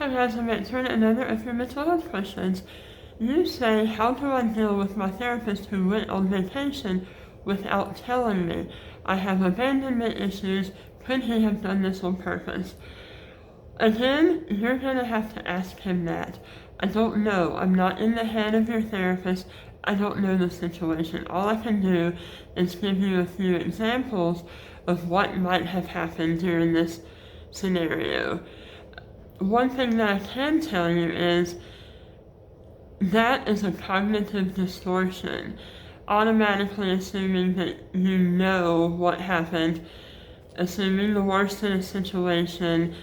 Hi guys, I'm answering another of your mental health questions. You say, how do I deal with my therapist who went on vacation without telling me? I have abandonment issues. Could he have done this on purpose? Again, you're going to have to ask him that. I don't know. I'm not in the head of your therapist. I don't know the situation. All I can do is give you a few examples of what might have happened during this scenario. One thing that I can tell you is that is a cognitive distortion. Automatically assuming that you know what happened, assuming the worst in a situation,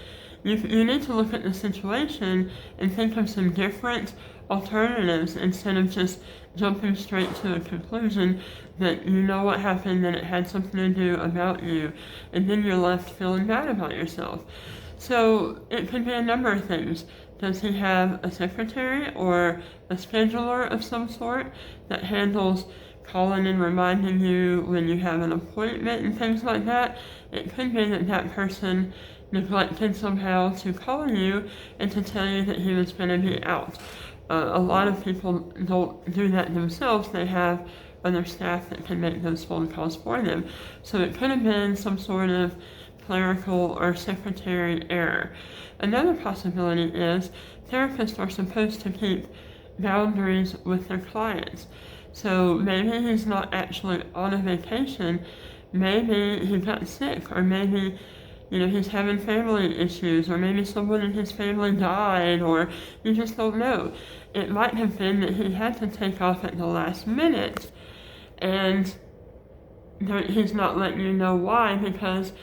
you need to look at the situation and think of some different alternatives instead of just jumping straight to a conclusion that you know what happened and it had something to do about you, and then you're left feeling bad about yourself. So it could be a number of things. Does he have a secretary or a scheduler of some sort that handles calling and reminding you when you have an appointment and things like that? It could be that that person neglected somehow to call you and to tell you that he was going to be out. A lot of people don't do that themselves. They have other staff that can make those phone calls for them. So it could have been some sort of clerical or secretary error. Another possibility is therapists are supposed to keep boundaries with their clients. So maybe he's not actually on a vacation. Maybe he got sick, or maybe he's having family issues, or maybe someone in his family died, or you just don't know. It might have been that he had to take off at the last minute, and he's not letting you know why, because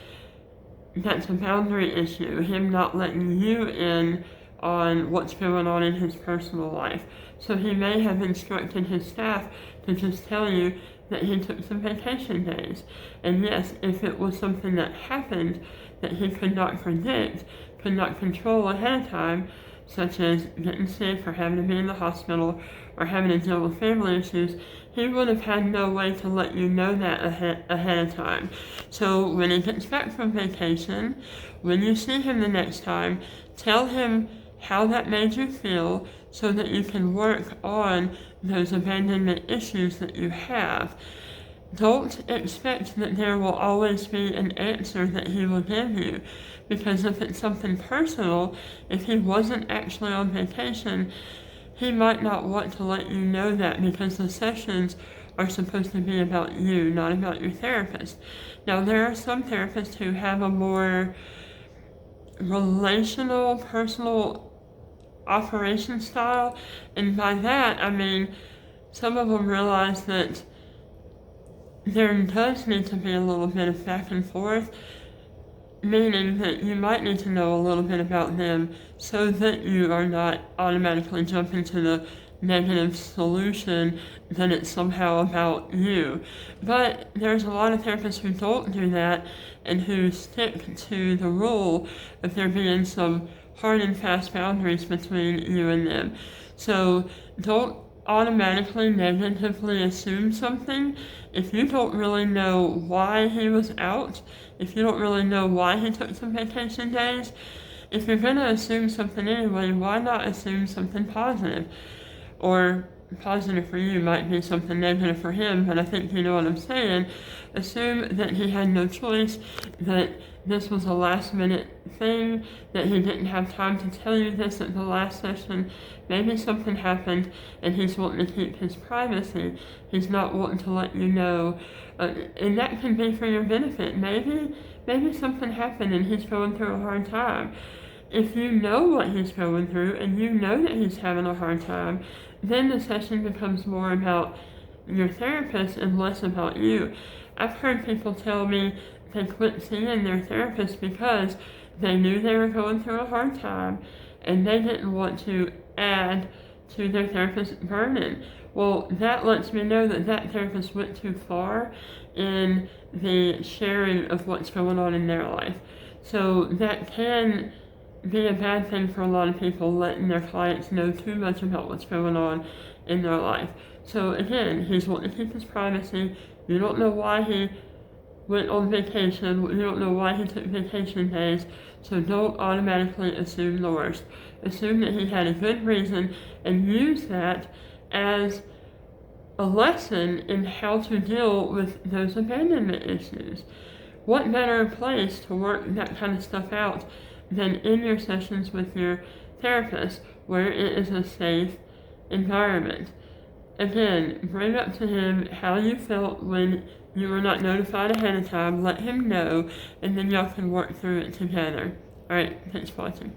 that's a boundary issue, him not letting you in on what's going on in his personal life. So he may have instructed his staff to just tell you that he took some vacation days. And yes, if it was something that happened that he could not predict, could not control ahead of time, such as getting sick or having to be in the hospital or having to deal with family issues, he would have had no way to let you know that ahead of time. So when he gets back from vacation, when you see him the next time, tell him how that made you feel so that you can work on those abandonment issues that you have. Don't expect that there will always be an answer that he will give you, because if it's something personal, if he wasn't actually on vacation, he might not want to let you know that, because the sessions are supposed to be about you, not about your therapist. Now, there are some therapists who have a more relational, personal operation style, and by that I mean some of them realize that there does need to be a little bit of back and forth, meaning that you might need to know a little bit about them so that you are not automatically jumping to the negative solution that it's somehow about you. But there's a lot of therapists who don't do that and who stick to the rule of there being some hard and fast boundaries between you and them. So don't automatically negatively assume something if you don't really know why he was out, if you don't really know why he took some vacation days. If you're going to assume something anyway, why not assume something positive? Or positive for you might be something negative for him, but I think you know what I'm saying. Assume that he had no choice, that this was a last minute thing, that he didn't have time to tell you this at the last session. Maybe something happened and he's wanting to keep his privacy. He's not wanting to let you know. And that can be for your benefit. Maybe something happened and he's going through a hard time. If you know what he's going through and you know that he's having a hard time, then the session becomes more about your therapist and less about you. I've heard people tell me they quit seeing their therapist because they knew they were going through a hard time and they didn't want to add to their therapist's burden. Well, that lets me know that that therapist went too far in the sharing of what's going on in their life. So that can be a bad thing for a lot of people, letting their clients know too much about what's going on in their life. So again, he's wanting to keep his privacy. You don't know why he went on vacation. You don't know why he took vacation days, so don't automatically assume the worst. Assume that he had a good reason and use that as a lesson in how to deal with those abandonment issues. What better place to work that kind of stuff out than in your sessions with your therapist, where it is a safe environment. Again, bring up to him how you felt when you were not notified ahead of time, let him know, and then y'all can work through it together. Alright, thanks for watching.